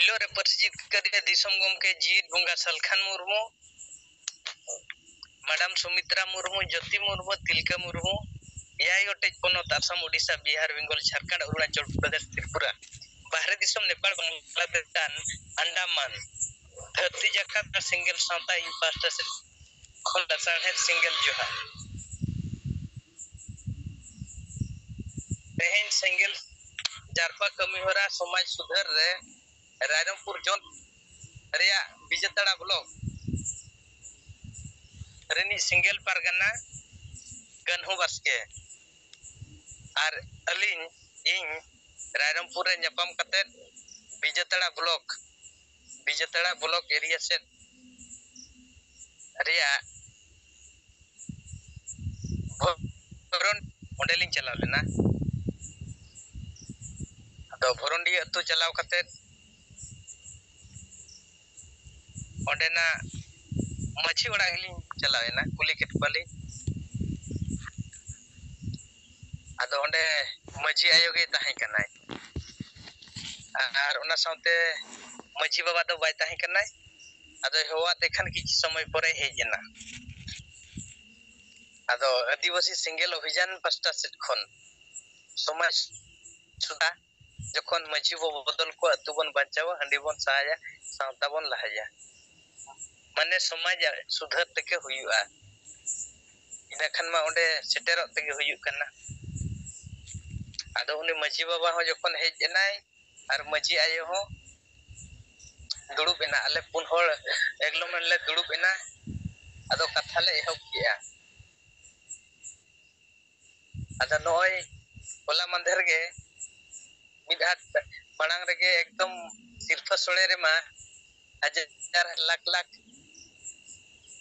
Pilo represent kariya disam gomke Jit Bunga Salkhan Murmu, Madam Sumitra Murmu, Jyoti Murmu, Tilka Murmu, Yai Ote Ponot Assam, Odisha, Bihar, Bengal, Jharkhand, Arunachal Pradesh, Tripura, Bahre Disam, Nepal, Bangladesh, Andaman, Dhati Jakat, single Santa impastas, Kholasan head single Joha. Tehen single Jarpa Kamihora, Somaj Sudhar, Raidampur John Ria, Vijatara Block. Reni single Pargana Ganhu Baske Ar Alin in Raidampur and Yapam Katet Vijatara Block area set Ria Voron modeling Chalavena the Vorondi to Chalaw Katet Odena Machi Odangling Chalavena Kulikit Pali Ado onde Machi Ayoge Tahikanai Ar Una Sante Machi Baba the White Tahikanai Ado Hoa Dekan Kichi Samay Pore Hejena Ado Adivasi single Vijan Pasta Sitkon Somaj Suda Jokon Machi Bodol Ko Atubon Banchawa Handibon Saya Santabon Lahaya Mane Somaja Sudha Teke Huyua Ina Kanma onde Setero Teke Huyukana Ado Uni Machi Baba Ho Jokon Hejenai Ar Machi Ayo Ho Durubina Ale Punhol Egloman Le Durubina Ado Kathale Hokia Ada Noi Ola Manderge Midhat Panang Rege Ekdom Sirfa Solerema Ajar Lak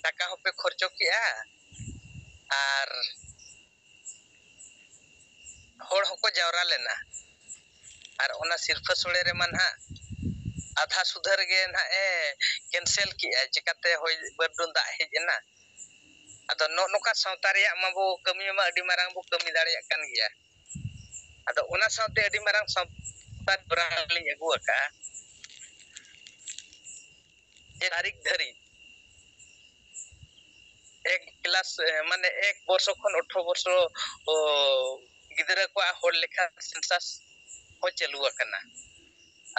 Taka Hope Khorchokia Ar Hor Hoko Jawra Lena Ar Ona Sirfa Solerema Ha Adha Sudhar Ge Na Cancel Kia Chikate Hoi Berdunda Hejena Ado Noka Sautaria Mabu Kami Ma Dimarang Bu Kami Daria Kan Gia Ado Una Saute Dimarang Sautat Brangling Aguaka Tarik Dhari Ek class Mane Ek Borso Kon 18 Borso Gidra Kwa Hor Lekha Census Ho Chalua Kana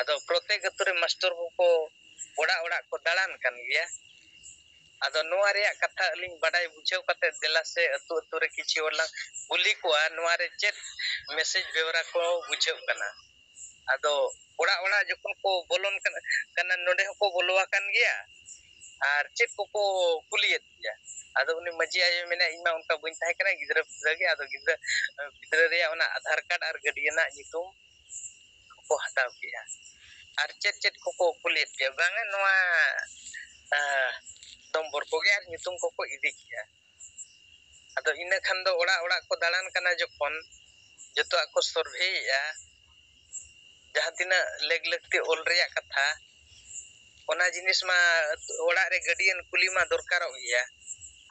Ado Protek Ature Master Ko Oda Ko Dalan Kan Gia Ado Noaria Kata Ling Badai Buchau Kate Delase Atu Ature Kichi Orlang Buli Kwa Noare Chet Message Beora Ko Buchau Kana Ado Oda Jokon Ko Bolon Kana Node Ko Boloa Kan Gia Ar Chet Ko Kuliet Ya Ado Uni Maji Ayo Mena Ima Unka Buin Tahe Kana Gidra Lagi Ado Gidra Ria Una Aadhar Card Ar Gadiana Nitum Ko Hataw Kia Ar Chet Ko Kuliet Ya Banga Noa Tombor Koge Ar Nitum Ko Idik Ya Ado Ina Khando Oda Ko Dalan Kana Jokon Joto Ako Survey Ya Jahatina Leg-legti Ol Reya Katha Ona Jinis Ma Oda Re Gadian Kulima Dorkaro Ya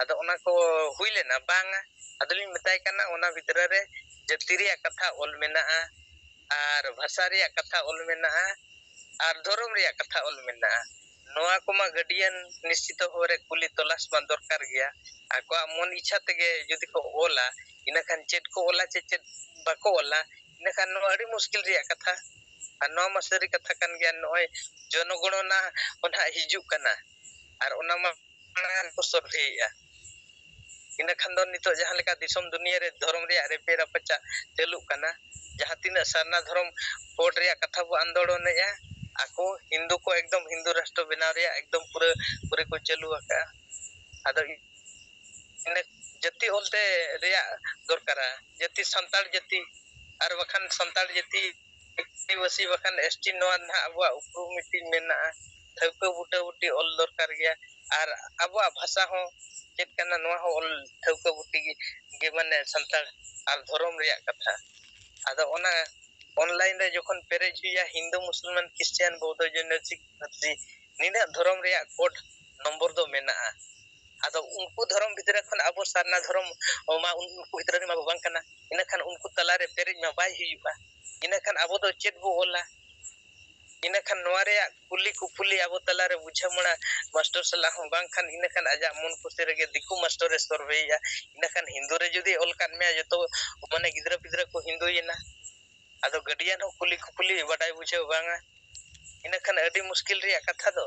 Ado Ona Ko Huilena Banga Ado Lin Metai Kana Ona Vidra Re Jati Reya Katha Ol Menaa Ar Bhasa Reya Katha Ol Menaa Ar Dhorom Reya Katha Ol Menaa Noa Koma Gadian Nishito Hore Kuli Tolas Man Dorkar Gya Ako Mon Icha Tege Jodi Ko Ola Ina Kan Chet Ko Ola Chet Bako Ola Ina Kan No Adi Muskil Reya Katha Ano Masari Katha Kan Gya Noy Jonogonona Ona Hiju Kana Ar Ona Ma Ko Survey Ya Ina Khando Nito Jahan Leka Disam Dunia Re Dhorom Reya Repera Pacha Teluk Kana Jahatina Sarna Dhorom Code Reya Katha Bu Andolon Ya Ako Hindu Ko Ekdom Hindu Rashto Benaw Reya Ekdom Pure Ko Chalu Aka Ado Ina Jati Olte Reya Dorkara Jati Santal Jati Ar Bakhan Santal Jati Wasi Bakhan ST Noan Ha Abwa Uprumiti Mena Thauka Buta Buti Ol Dorkar Gya Ar Abwa Bhasa Ho Chet Kana Noa Ho Ol Thauka Buti Gemane Santal Ar Dhorom Reya Katha Ado Ona Online Re Jokon Perej Huya Hindu Musliman Christian Bauddha Genetic Nina Dhorom Reya Code Nombor Do Menaa Ado Unku Dhorom Bidra Khon Abo Sarna Dhorom Oma Unku Bidra Ma Bang Kana Ina Khan Unku Talare Perej Ma Bai Huyuka Ina Khan Abo Do Chet Bu Ola इनखान नोवारे कुली कुपुली अब तलारे बुझामणा master सला हो बांखान इनखान आजा मन खुशी रेगे दिकु master रे सर्वेया इनखान हिंदू रे जुदी ओलकान मे जतो माने गिद्रा पिद्रा को हिंदू येना आदो गडियान हो कुली कुपुली बडाय बुझाव बांगा इनखान अडी मुश्किल रे कथा दो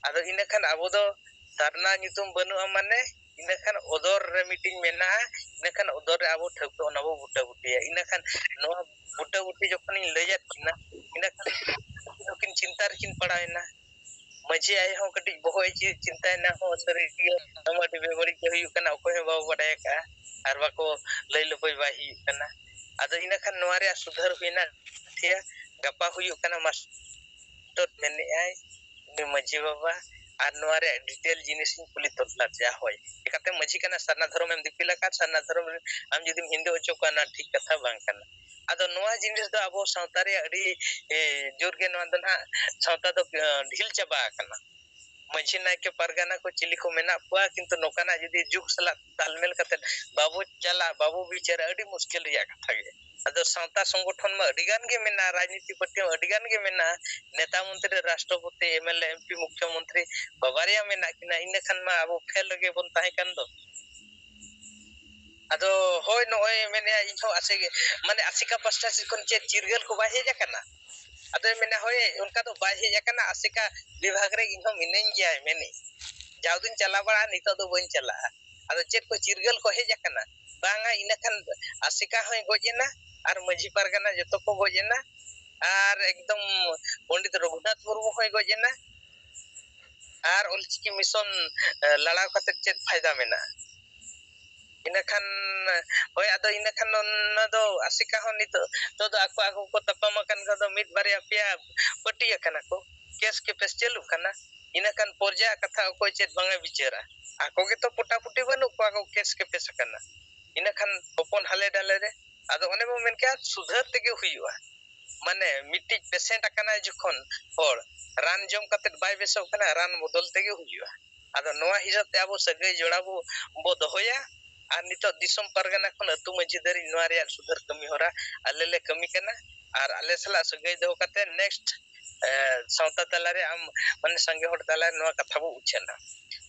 आदो इनखान अब दो सारना नितुम बनु माने इनखान ओदर रे मीटिंग मेना इनखान ओदर रे अब ठको नबो बुटा बुटिया इनखान नो बुटा बुटी जखन लैयात किना इनखान किन चिंता किन पड़ायना मजे आय हो कटी बहोय चिंता ना हो सरी नमडी बेबड़ी के हुयु कना ओको हे बाबू बडाय का आर बाको लई लपय बा हुयु कना आदो इनखान नोवारे सुधार हुइना थिया गपा हुयु कना मास्टर मेने आय नि मजे बाबा आर नोवारे डिटेल जिनिस कुली तोला जा होय एकाते मजी कना सरना धर्म एम दिपिला का सरना धर्म आम जदिम हिंदू ओचो कना ठीक कथा बांग कना आदो नोवा जिनिस दो अबो सावतारे अडी जोर के नोवा दना सावता दो ढिल चबा कना मजी नाय के परगाना को चिली को मेना पुआ किंतु नोकाना जदी जुग सला तालमेल कते बाबू चला बाबू बिचार अडी मुश्किल रिया कथा गे आदो सावता संगठन में अडिगान के मेना राजनीति पट्टी अडिगान के मेना नेता मंत्री राष्ट्रपति एमएलए एमपी मुख्यमंत्री बाबारिया मेना किना इनखान मा अब फेल लगे बन ताहे कान दो आदो होय नोय मेने इहो आसे माने आसिका पास्टा से कोन चे चिरगल को बाहे जाकना आदो मेना होय उनका तो बाहे जाकना आसिका विभाग रे इहो मिनेन गया मेने जाउदिन चला बड़ा नितो दो बन चला आदो चेत को चिरगल को हे जाकना बांगा इनखान आसिका होय गोजेना आर मझी परगना जतो को गोजेना आर एकदम पंडित रघुनाथ मुर्मू होय गोजेना आर ओलचिकी मिशन लड़ाव कते चेत फायदा मेना इनखान होय आदो इनखान न दो आसिका हो नितो तो दो आको आको को तपाम कन को दो मिट बारे अपिया पटिया कना को केस के पेस चलु कना इनखान पर्जा कथा को चेत बांगा बिचारा आको के तो पुटा पुटी बनु को आको केस के पेस कना इनखान ओपन हाले डाले रे आदो ओने बो मेन के सुधार तेगे हुयुआ माने मिट्टी पेशेंट कना जखन होर रान जम कते बाय बेसो कना रान बदल तेगे हुयुआ आदो नोवा हिसाब ते आबो सगै जोड़ाबो बो दोहोया आर नितो दिसम परगना खन अतु मजी दरी नोवा रे सुधार कमी होरा आलेले कमी कना आर आले सला सगै दो कते नेक्स्ट सावता तलारे आम माने संगे होड़ तला नोवा कथा बो उछेना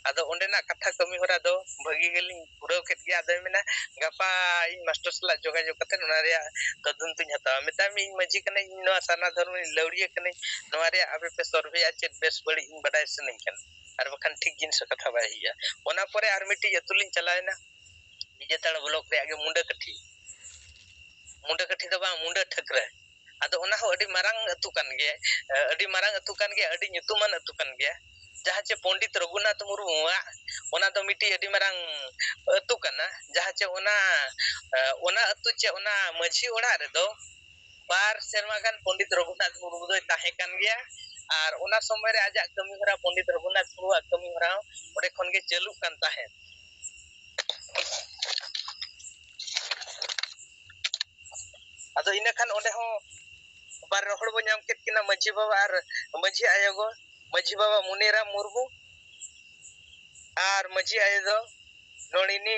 आदो ओंडेना कथा कमी होरा दो भगी गेलिन पुरो केत गया आदो मेना गपा इ मास्टर सला जोगा जो कते नोना रे तदन तुन हता मेता मी मजी कने नोवा सरना धर्म लौड़िए कने नोवा रे आबे पे सर्वे आचे बेस बड़ी इन बडाय से नहीं कन आर बखन ठीक जिन से कथा बाय हिया ओना परे आर मिटी यतुलिन चलायना निजेताड़ ब्लॉक रे आगे मुंडा कठी दो बा मुंडा ठकरे आदो ओना हो अडी मारांग अतु कान गे अडी nyutuman अतु कान गे जहाँ चे पंडित रघुनाथ मुर्मू ओना दो मिटी अडी मारांग अतु काना जहाँ चे ओना अतु चे ओना मझी ओड़ा रे दो बार सेरमा गान पंडित रघुनाथ मुर्मू दो ताहे कान गया आर ओना समय रे आजा कमी हरा पंडित रघुनाथ मुर्मू कमी हरा ओडे खन गे चालू कान ताहे आदो इनखान ओडे हो बार रोहड़ बो नाम केत किना मझी बाबा आर मझी आयोगो मझी बाबा मुनेराम मुर्मू आर मझी आयो दो नोनिनी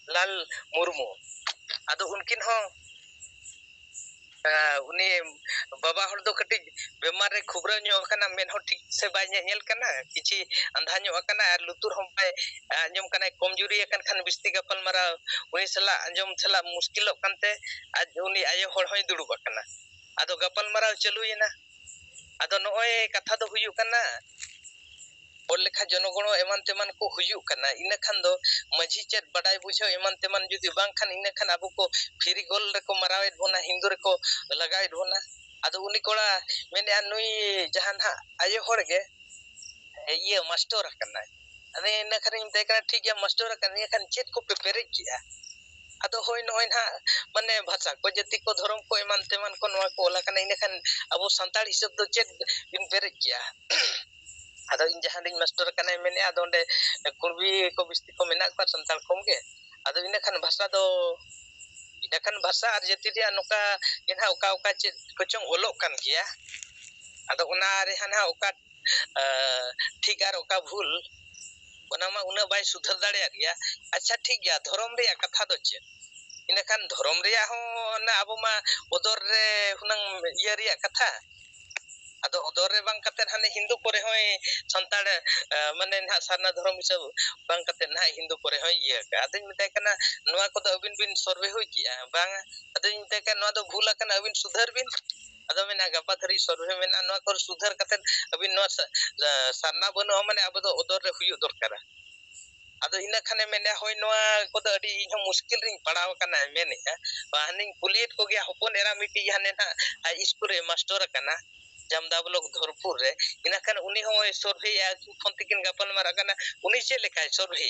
लाल मुर्मू आदो उनकिन हो उनी बाबा हर दो कटी बेमार रे खुबरा न्यो कना मेन हो ठीक से बाय नेल कना किछि अंधा न्यो कना आर लुतुर हम बाय अंजम कना कमजोरी कन खन बिस्ती गपल मारा उनी सला अंजम सला मुश्किल कनते आज उनी आयो हर होय दुडु कना आदो गपल मारा चलुयना आदो नोय कथा दो हुयु कना और लेखा जनगण एमान तेमान को हुयु कना इना खान दो मझी चेत बडाय बुझो एमान तेमान जुदी बांग खान इना खान आबो को फिरी गोल रे को मरावेत बोना हिंदू रे को लगावेत बोना आदो उनी कोड़ा मेने नुई जहान हा आयो होड़ गे ये मास्टर कना अने इना खान इन देखा ठीक है मास्टर कना खान चेत को पेरे किया आदो होय नोय ना माने भाषा को जति को धर्म को एमान तेमान को नवा को ओला कना इना खान आबो संताल हिसाब दो चेत इन पेरे किया आदो इन जहां दिन मास्टर कना मेने आदो ओंडे कुर्बी को बिस्ती को मेना को संताल कोम गे आदो इना खान भाषा दो ina kan bahasa Argentina nuka inha uka uka cit kocong olok kan kia atau una rehana uka ठीक आर उका भूल ओना मा उना बाय सुधर दाड़े गया अच्छा ठीक गया धर्म रे कथा दो चे इनखान धर्म रैया हो ना अब मा ओदर रे हुनंग इया रिया कथा आदो ओदर रे बांग कते हाने हिंदू करे होय संताड़ माने ना सारना धर्म हिसाब बांग कते ना हिंदू करे होय इया का आदि मिताय कना नोआ को अबिन बिन सर्वे होय किया बांग आदि मिताय कना नोआ दो भूल कना अबिन सुधर बिन आदो मेना गपा धरी सर्वे मेना नोआ को सुधर कते अबिन नोआ सारना बनो माने अब दो ओदर रे हुयु दरकारा आदो इना खाने मेने होय नोआ को दो अडी इहा मुश्किल रिंग पड़ाव कना मेने हानिंग पुलियत को गया हपन एरा मिटी हाने ना हाई स्कूल रे मास्टर कना जमदा ब्लॉक धरपुर रे इना खान उनी हो सर्वे या फोन तिकिन गपल मारा कना उनी चे लेका सर्वे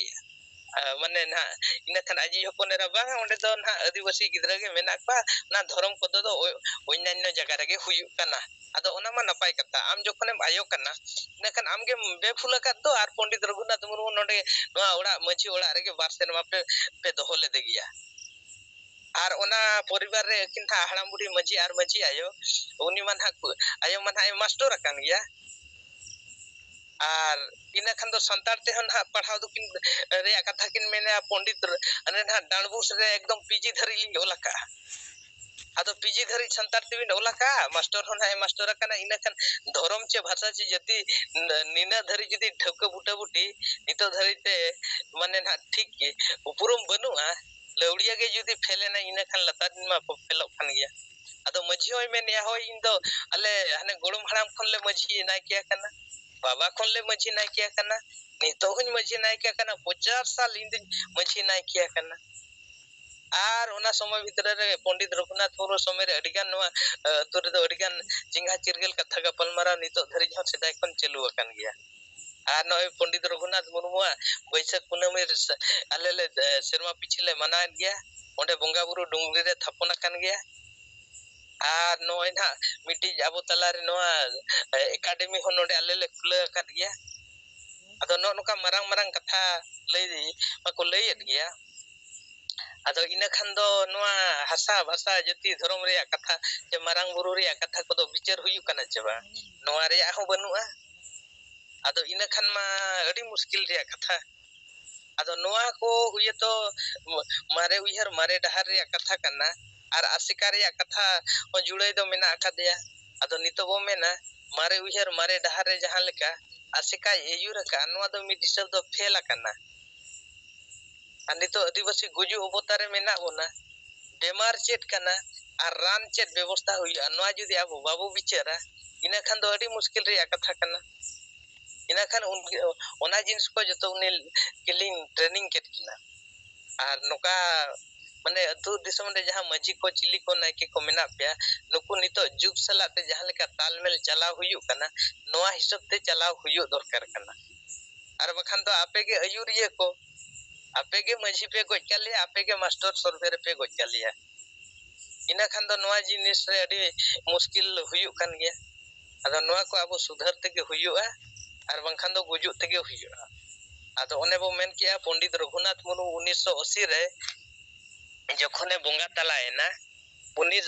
माने ना इना खान आजी हपन एरा बांग ओंडे दो ना आदिवासी गिदरा के मेना पा ना धर्म को दो अन्यान्य जगह रे हुयु कना आदो ओना मा नपाय कथा आम जखने आयो कना इना खान आम गे बेफुल का दो आर पंडित रघुनाथ मुर्मू नोडे नोआ ओड़ा मछी ओड़ा रे के बार सेरमा पे दोहो ले देगिया आर ओना परिवार रे किन था हड़ाम बुढ़ी मजी आर मजी आयो उनी मन आयो मन आयो मास्टर कान गया आर इना खान दो संतार ते हन पढ़ाव दो किन रे कथा किन मेने पंडित अने ना डांडबुस रे एकदम पीजी धरी लिंग ओलाका आदो पीजी धरी संतार ते बिन ओलाका मास्टर हन हाय मास्टर काना इना खान धर्म चे भाषा चे जति निना धरी जति ठक बुटा बुटी नितो धरी ते माने ना ठीक उपरुम बनुआ लौड़िया के जुदी फेले ना इना खान लता दिन मा फेलो खान गया आदो मझी होय में या होय इन दो अले हने गोड़म हड़ाम खन ले मझी ना किया कना बाबा खन ले मझी ना किया कना नितो हुन मझी ना किया कना 50 साल इन दिन मझी ना किया कना आर ओना समय भीतर रे पंडित रघुनाथ मुर्मू समय रे अडिगान नोआ तो रे दो अडिगान चिंगा चिरगेल कथा का पलमारा नितो धरी जो सेदाय खन चलु अकन गया आर नोय पंडित रघुनाथ मुर्मू बैसाख कुनामी आले ले सेरमा पिछले मना गया ओंडे बंगा बुरु डुंगरी रे थापन अकन गया आर नोय ना मिटी आबो तला रे नोआ एकेडमी हो नोडे आले ले खुला अकन गया आदो नो नोका मारंग मारंग कथा लई माको लईत गया आदो इना खान दो नोआ हसा भाषा जति धर्म रे कथा जे मारंग बुरु रे कथा को दो विचार हुयु कना चबा नोआ रे हो बनुआ आदो इना खान मा अडी मुश्किल रे कथा आदो नोआ को हुए तो मारे उहर मारे डहार रे कथा कना आर आसिका रे कथा जुड़े दो मेना अकादिया आदो नितो बो मेना मारे उहर मारे डहार रे जहां लेका आसिका एयुर का नोआ दो मिड हिसाब दो फेल कना आर नितो आदिवासी गुजु अवतारे मेना बोना बेमार चेत कना आर रान चेत व्यवस्था हुई नोआ जुदी आबो बाबू बिचारा इना खान दो अडी मुश्किल रे कथा कना इना खान ओना जिनिस को जतो उनी किलिंग ट्रेनिंग केट किना आर नोका माने अतु दिसम रे जहां मजी को चिली को नायके को मेना पे नुकु नितो जुग सलाते जहां लेका तालमेल चलाव हुयु कना नोआ हिसाब ते चलाव हुयु दरकार कना आर बखान तो आपे के अयुरिये को आपे के मजी पे गोज कालिया आपे के मास्टर सर्वे रे पे गोज कालिया इना खान दो नोआ जिनिस रे अडी मुश्किल हुयु कन गया आदो नोआ को आबो सुधर ते के हुयुआ आर बंखान दो गुजु ते के हुयुआ आदो ओने बो मेन किया पंडित रघुनाथ मुर्मू 1980 रे जखने बंगा तलायना उनी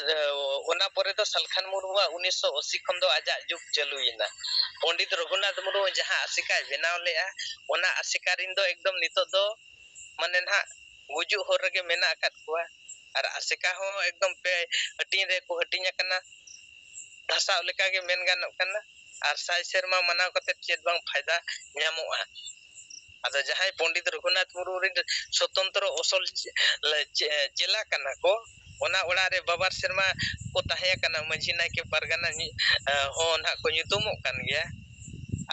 ओना परे तो सलखान मुर्मू 1980 खन दो आजा जुग चलुइना पंडित रघुनाथ मुर्मू जहां आसिका बेनाव लेआ ओना आसिकारिन दो एकदम नितो दो माने ना गुजु होर रे मेना अकात कुआ आर आसिका हो एकदम पे हटिन रे को हटिन कना भाषा लेका के मेन गानों कना आर साय सेरमा मनाव कते चेत बांग फायदा ᱧᱟᱢᱚᱜᱼᱟ आदो जहां पंडित रघुनाथ मुर्मू रे स्वतंत्र असल चेला कना को ओना ओड़ा रे बाबार सेरमा को ताहे कना मझी नाय के परगना हो ना को nyutumok kan गया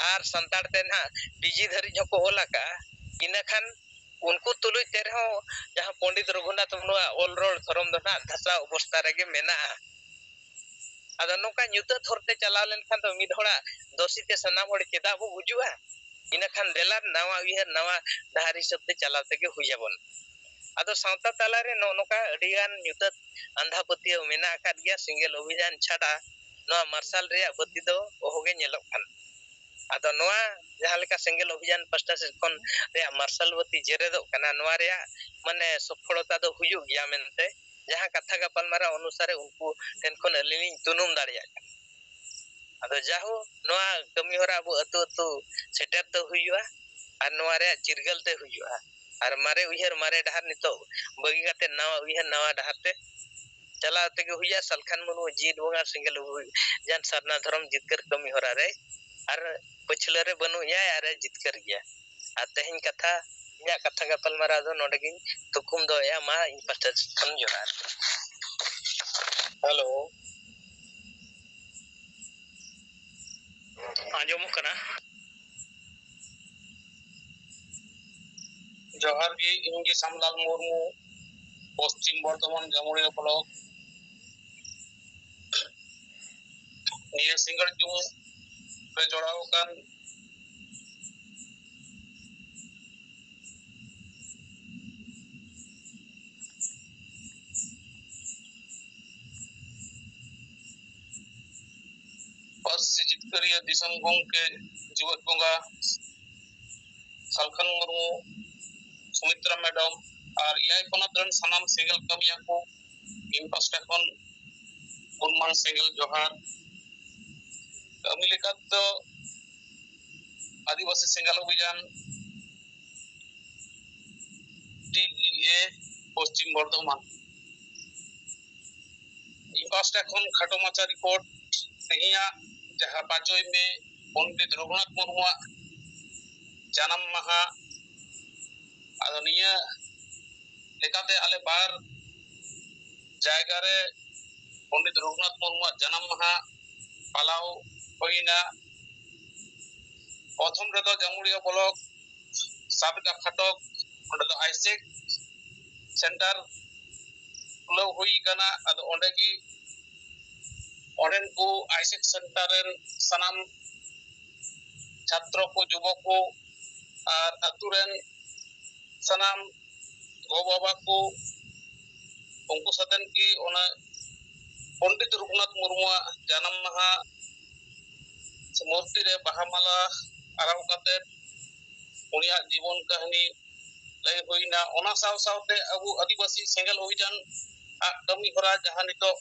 आर संताड़ ते ना पीजी धरी को ओला का इना खान उनको तुलुई ते रहो जहां पंडित रघुनाथ मुर्मू ऑल रोड धर्म दो ना धसा अवस्था रे मेना आदो नोका nyuta थोरते चलाव लेन खान तो मिधोड़ा दोषी ते सनाम होड़ चेदा बो गुजुआ इना खान देला नवा उहर नवा धारी सबते चलाते के हुयाबन आदो सावता ताला रे नोका अडिगान nyuta अंधा पतियो मेना आकाद गया सिंगल अभियान छाड़ा नवा मार्शल रे बत्ती दो ओहोगे नेलो खान आदो नवा जहां लेका सिंगल अभियान पास्टा से कोन रे मार्शल बत्ती जेरे दो कना नवा रे माने सफलता दो हुयु गया मेनते जहां कथा का पलमारा अनुसार उनको टेनखन अलिनी तुनुम दाड़िया आदो जाहो नोआ कमी होरा अबो अतु अतु सेटर तो हुयुआ आर नोआ रे चिरगल ते हुयुआ और मारे उयहर मारे डहार नितो बगी काते नवा उयहर नवा डहार ते चला तेगे हुया सलखान मुर्मू जीत बोंगा सिंगल जान सरना धर्म जितकर कमी होरा रे और पछले रे बनु या अरे जितकर गया आ तेहिन कथा इया कथा गपल मारा दो नोडगिन तुकुम दो या मा इन पस्टर खन जोहार हेलो आजमो कना जोहार गे इंगे सामलाल मुर्मू पश्चिम बर्धमान जामुड़िया ब्लॉक निये सिंगल जुम रे जोड़ाव कान पार्सी जितकरिया दिसम गोंके जीवत बोंगा सलखन मुर्मू सुमित्रा मैडम और याय पनतरन सनाम सिंगल कमिया को इन पास्टा खन उन्मान सिंगल जोहार कमी लेकात तो आदिवासी सिंगल अभियान टीईए पश्चिम बर्धमान इन पास्टा खन खाटो माचा रिपोर्ट तेहिया जहां 5 में पंडित रघुनाथ मुर्मू जन्म महा आदनिया लेकाते आले बार जायगा रे पंडित रघुनाथ मुर्मू जन्म महा पालाव होइना प्रथम रे दो जामुड़िया ब्लॉक साबका फाटक ओंडे दो आइसेक सेंटर लो हुई कना अद ओंडे की ओंडेन को आइसेक सेंटर रेन सनाम छात्र को युवक को और अतुरेन सनाम गो बाबा को उनको सदन की ओना पंडित रघुनाथ मुर्मू जन्म महा मूर्ति रे बहामाला आराव काते उनिया जीवन कहानी लय होइना ओना साव सावते अबु आदिवासी सेंगल अभियान आ कमी होरा जहां नितो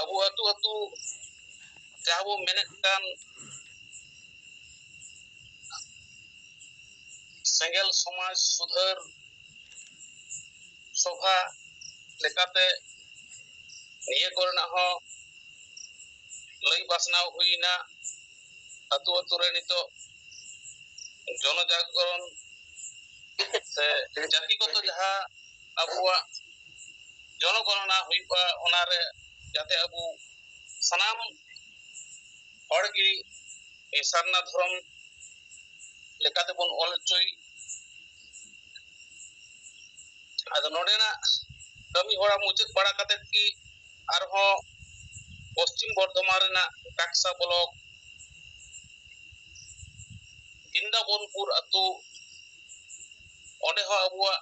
अबु अतु अतु जाबो मेनेक कान सेंगल समाज सुधार सभा लेकाते निये करना हो लय बासना हुईना अतु अतु रे नितो जन जागरण से जातिगत जहां अबुआ जनगणना हुईबा ओनारे जाते अबु सनाम हड़गी सरना धर्म लेकाते बन ऑल चोई आदो नोडेना कमी होड़ा मुचाद बड़ा काते की आरहो पश्चिम बर्धमान रेना टाक्सा ब्लॉक इंदाबनपुर अतु ओंडे हो अबुआ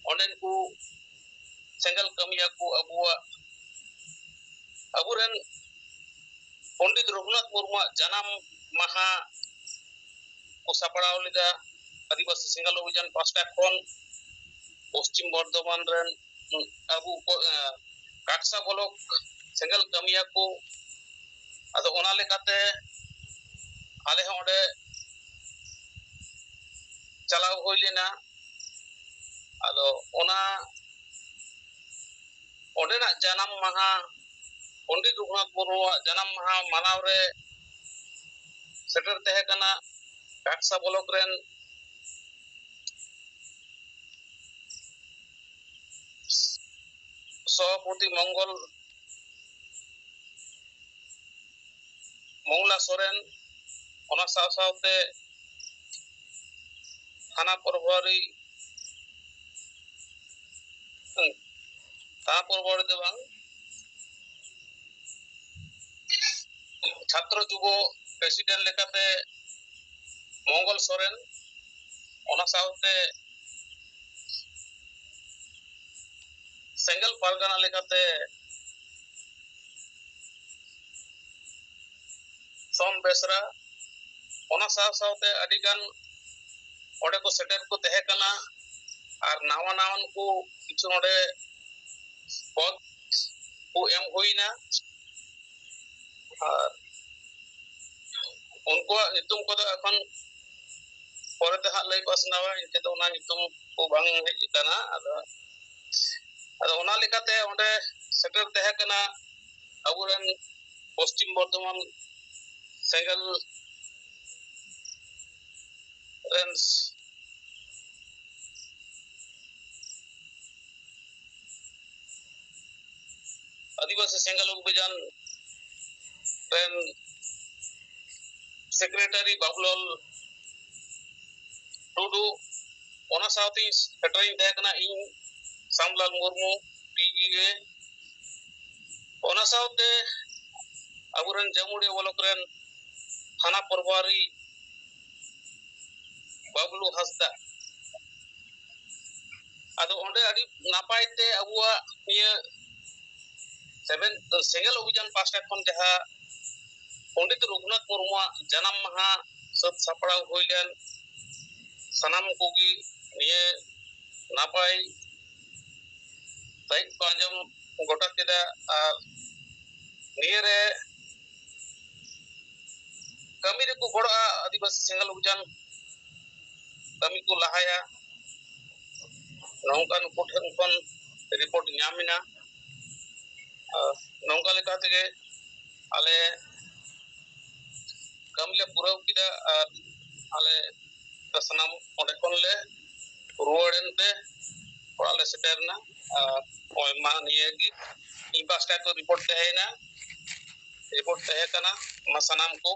ओंडेन को सेंगल कमिया को अबुआ अबुरेन पंडित रघुनाथ मुर्मू जन्म महा को सापड़ाव लेदा आदिवासी सेंगल अभियान पास्टा खन पश्चिम बर्धमान रेन अबु काक्सा ब्लॉक सेंगल कमिया को आदो ओना लेकाते आले ओंडे चलाव होई लेना आदो ओना ओंडेना जन्म महा पंडित रघुनाथ मुर्मू जन्म महा मानाव रे सेटर तहे कना काक्सा ब्लॉक रेन सभापति मंगला सोरेन ओना साव सावते थाना प्रभारी दे बांग छात्र युव प्रेसिडेंट लेकाते मंगल सोरेन ओना सावते सेंगल पारगाना लेकाते सोम बेसरा ओना साव सावते अडिगान ओडे को सेटर को तहे कना और नावा नावन को किछु ओडे पद को एम होइना और उनको नितुम को एखन pore te hak lay pasnawa inte to ona nyutum ko bang hej kana ado ona lekate onde setter tehe kana aburen Paschim Bardhaman Sengal rens Adivasi Sengal Ubhijan ren Secretary Bablol Tudu ona sawti setering tehe kana in Samlal Murmu TGA ona sawte aburen Jamudi Walokren Thana Purwari Bablu Hasda ado onde adi napai te abuwa niya 7 Sengal Ubhijan pasta khon jaha Pandit Raghunath Murmu janam maha sat saprao hoilen sanam kogi niye napai baik ko anjom gota keda ar niye re kami re ko goda Adivasi Sengal Ubhijan kami ko lahaya nongkan kothen kon report nyamina nongka leka tege ale kami le purau kida ale sanam onde kon le ruoden te ale seterna oy ma niye gi ibas ka ko report te kana masanam ko